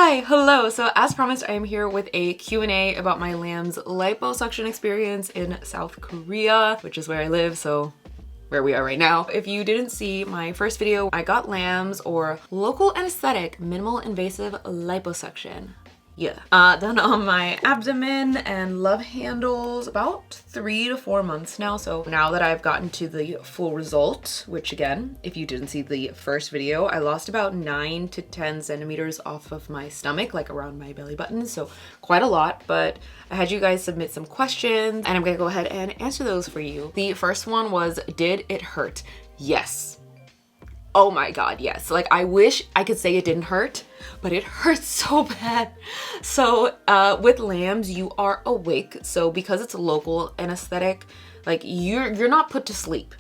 Hi, hello. So as promised, I am here with a Q&A about my lamb's liposuction experience in South Korea, which is where I live, so where we are right now. If you didn't see my first video, I got lamb's or local anesthetic minimal invasive liposuction. Yeah. Done on my abdomen and love handles about 3 to 4 months now. So now that I've gotten to the full result, which again, if you didn't see the first video, I lost about 9 to 10 centimeters off of my stomach, like around my belly button. So quite a lot, but I had you guys submit some questions and I'm gonna go ahead and answer those for you. The first one was, did it hurt? Yes. Oh my God, yes. Like, I wish I could say it didn't hurt, but it hurts so bad. So with lambs, you are awake. So because it's a local anesthetic, like you're not put to sleep.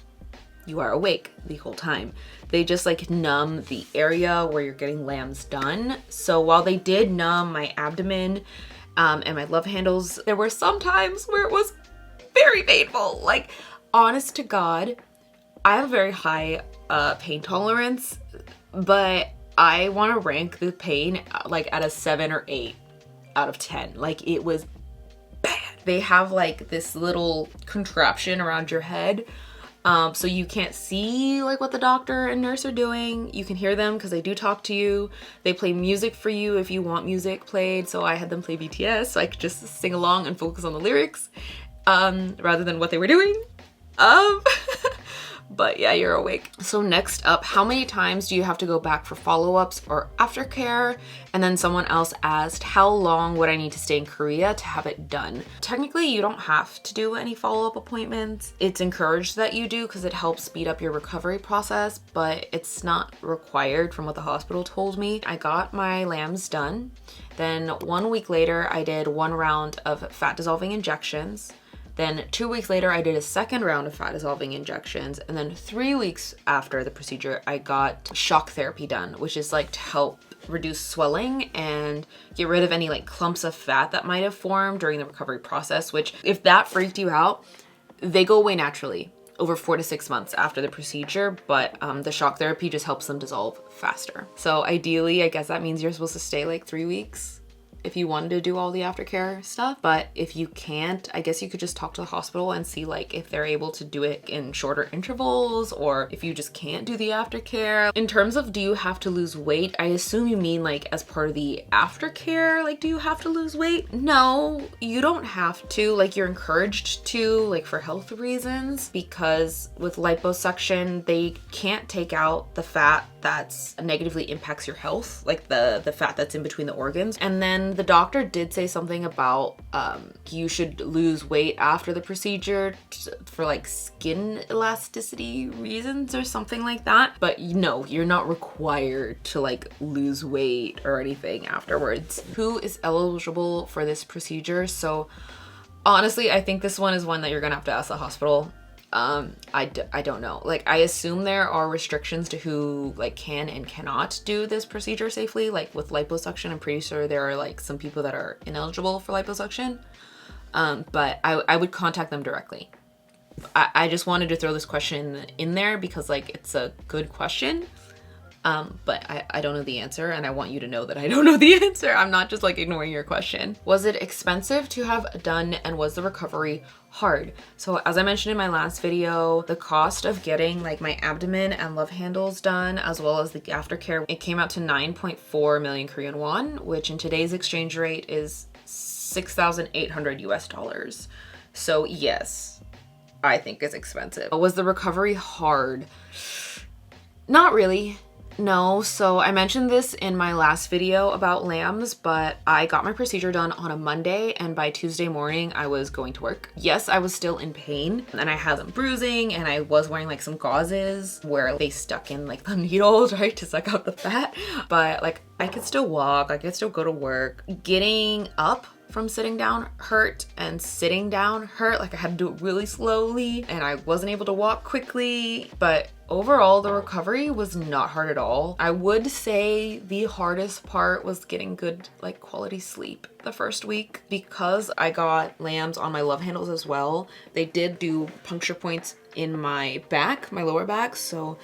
You are awake the whole time. They just like numb the area where you're getting lambs done. So while they did numb my abdomen and my love handles, there were some times where it was very painful. Like, honest to God, I have a very high pain tolerance, but I want to rank the pain like at a 7 or 8 out of 10. Like, it was bad. They have like this little contraption around your head, so you can't see like what the doctor and nurse are doing. You can hear them because they do talk to you. They play music for you if you want music played. So I had them play BTS so I could just sing along and focus on the lyrics rather than what they were doing. But yeah, you're awake. So next up, how many times do you have to go back for follow-ups or aftercare? And then someone else asked, how long would I need to stay in Korea to have it done? Technically, you don't have to do any follow-up appointments. It's encouraged that you do because it helps speed up your recovery process, but it's not required from what the hospital told me. I got my lambs done. Then 1 week later, I did 1 round of fat dissolving injections. Then 2 weeks later, I did a 2nd round of fat dissolving injections. And then 3 weeks after the procedure, I got shock therapy done, which is like to help reduce swelling and get rid of any like clumps of fat that might have formed during the recovery process, which if that freaked you out, they go away naturally over 4 to 6 months after the procedure, but the shock therapy just helps them dissolve faster. So ideally, I guess that means you're supposed to stay like 3 weeks if you wanted to do all the aftercare stuff. But if you can't, I guess you could just talk to the hospital and see like if they're able to do it in shorter intervals, or if you just can't do the aftercare. In terms of do you have to lose weight, I assume you mean like as part of the aftercare, like do you have to lose weight? No, you don't have to. Like, you're encouraged to, like for health reasons, because with liposuction, they can't take out the fat that's negatively impacts your health, like the fat that's in between the organs. And then the doctor did say something about you should lose weight after the procedure for like skin elasticity reasons or something like that. But no, you're not required to like lose weight or anything afterwards. Who is eligible for this procedure? So honestly, I think this one is one that you're gonna have to ask the hospital. I don't know. Like, I assume there are restrictions to who like can and cannot do this procedure safely. Like with liposuction, I'm pretty sure there are like some people that are ineligible for liposuction. But I would contact them directly. I just wanted to throw this question in there because like it's a good question. But I don't know the answer, and I want you to know that I don't know the answer. I'm not just like ignoring your question. Was it expensive to have done, and was the recovery hard? So as I mentioned in my last video, the cost of getting like my abdomen and love handles done, as well as the aftercare, it came out to 9.4 million Korean won, which in today's exchange rate is 6,800 US dollars. So yes, I think it's expensive. Was the recovery hard? Not really. No, so I mentioned this in my last video about lambs, but I got my procedure done on a Monday, and by Tuesday morning I was going to work. Yes, I was still in pain and I had some bruising, and I was wearing like some gauzes where they stuck in like the needles, right, to suck out the fat. But like I could still walk, I could still go to work. Getting up from sitting down hurt, and sitting down hurt. Like I had to do it really slowly, and I wasn't able to walk quickly. But overall, the recovery was not hard at all. I would say the hardest part was getting good like quality sleep the first week, because I got lambs on my love handles as well. They did do puncture points in my back, my lower back, so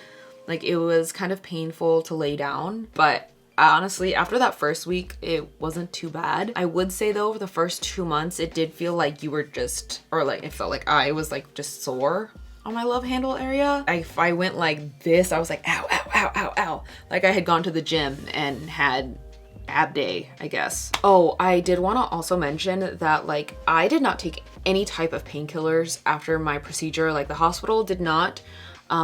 like it was kind of painful to lay down, but Honestly, after that first week, it wasn't too bad. I would say though, for the first 2 months, it did feel like you were just, or like it felt like I was like just sore on my love handle area. If I went like this, I was like, ow, ow, ow, ow, ow. Like I had gone to the gym and had ab day, I guess. Oh, I did want to also mention that like I did not take any type of painkillers after my procedure. Like the hospital did not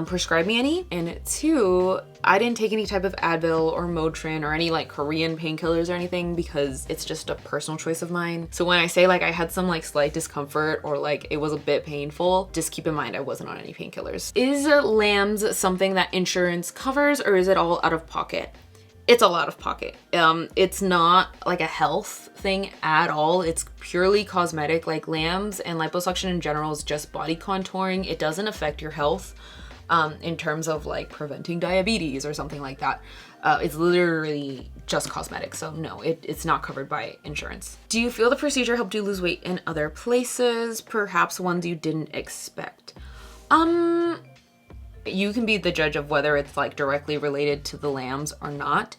prescribe me any. And two, I didn't take any type of Advil or Motrin or any like Korean painkillers or anything because it's just a personal choice of mine. So when I say like I had some like slight discomfort or like it was a bit painful, just keep in mind I wasn't on any painkillers. Is LAMS something that insurance covers or is it all out of pocket? It's all out of pocket. It's not like a health thing at all. It's purely cosmetic. Like LAMS and liposuction in general is just body contouring. It doesn't affect your health in terms of like preventing diabetes or something like that. It's literally just cosmetic. So no, it's not covered by insurance. Do you feel the procedure helped you lose weight in other places? Perhaps ones you didn't expect? You can be the judge of whether it's like directly related to the LAMS or not.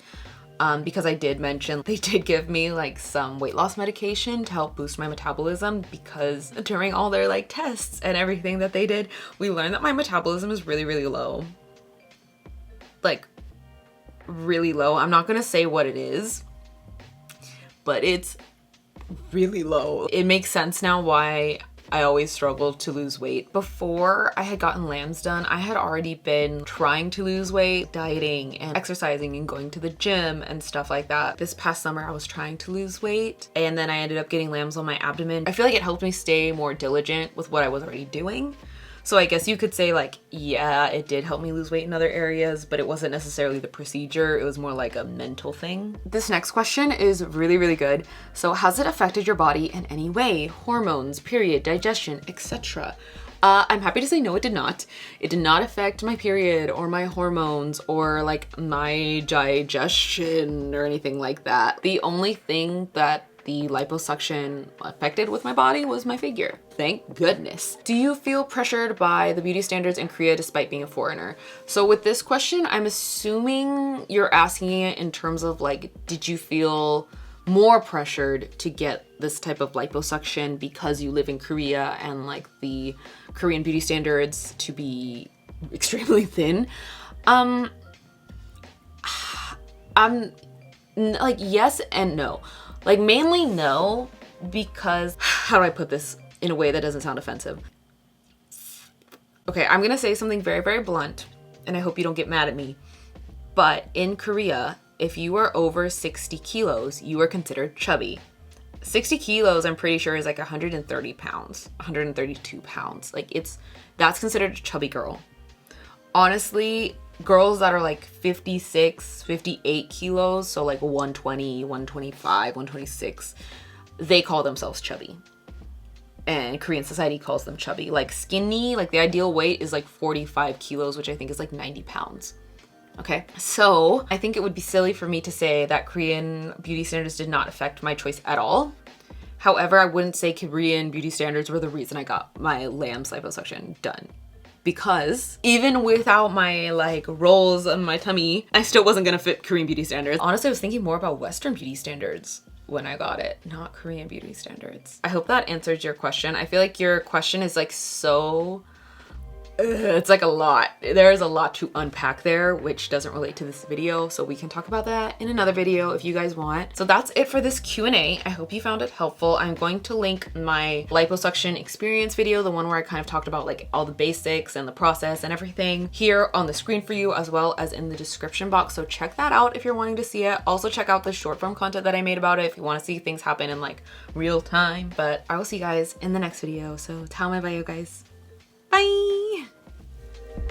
Because I did mention they did give me like some weight loss medication to help boost my metabolism because during all their like tests and everything that they did, we learned that my metabolism is really, really low. Like really low. I'm not gonna say what it is, but it's really low. It makes sense now why I always struggled to lose weight. Before I had gotten LAMS done, I had already been trying to lose weight, dieting and exercising and going to the gym and stuff like that. This past summer, I was trying to lose weight and then I ended up getting LAMS on my abdomen. I feel like it helped me stay more diligent with what I was already doing. So I guess you could say like, yeah, it did help me lose weight in other areas, but it wasn't necessarily the procedure. It was more like a mental thing. This next question is really, really good. So has it affected your body in any way? Hormones, period, digestion, etc. I'm happy to say no, it did not. It did not affect my period or my hormones or like my digestion or anything like that. The only thing that the liposuction affected with my body was my figure. Thank goodness. Do you feel pressured by the beauty standards in Korea despite being a foreigner? So with this question, I'm assuming you're asking it in terms of like, did you feel more pressured to get this type of liposuction because you live in Korea and like the Korean beauty standards to be extremely thin? I'm like yes and no. Like mainly no, because how do I put this in a way that doesn't sound offensive? Okay, I'm gonna say something very, very blunt, and I hope you don't get mad at me. But in Korea, if you are over 60 kilos, you are considered chubby. 60 kilos, I'm pretty sure is like 130 pounds, 132 pounds. Like that's considered a chubby girl. Honestly, girls that are like 56, 58 kilos, so like 120, 125, 126, they call themselves chubby. And Korean society calls them chubby. Like skinny, like the ideal weight is like 45 kilos, which I think is like 90 pounds. Okay, so I think it would be silly for me to say that Korean beauty standards did not affect my choice at all. However, I wouldn't say Korean beauty standards were the reason I got my LAMS liposuction done. Because even without my like rolls on my tummy, I still wasn't gonna fit Korean beauty standards. Honestly, I was thinking more about Western beauty standards when I got it, not Korean beauty standards. I hope that answers your question. I feel like your question is like so, it's like a lot. There's a lot to unpack there, which doesn't relate to this video. So we can talk about that in another video if you guys want. So that's it for this Q&A. I hope you found it helpful. I'm going to link my liposuction experience video, the one where I kind of talked about like all the basics and the process and everything, here on the screen for you, as well as in the description box. So check that out if you're wanting to see it. Also check out the short form content that I made about it if you want to see things happen in like real time. But I will see you guys in the next video. So tell me about you guys. Bye.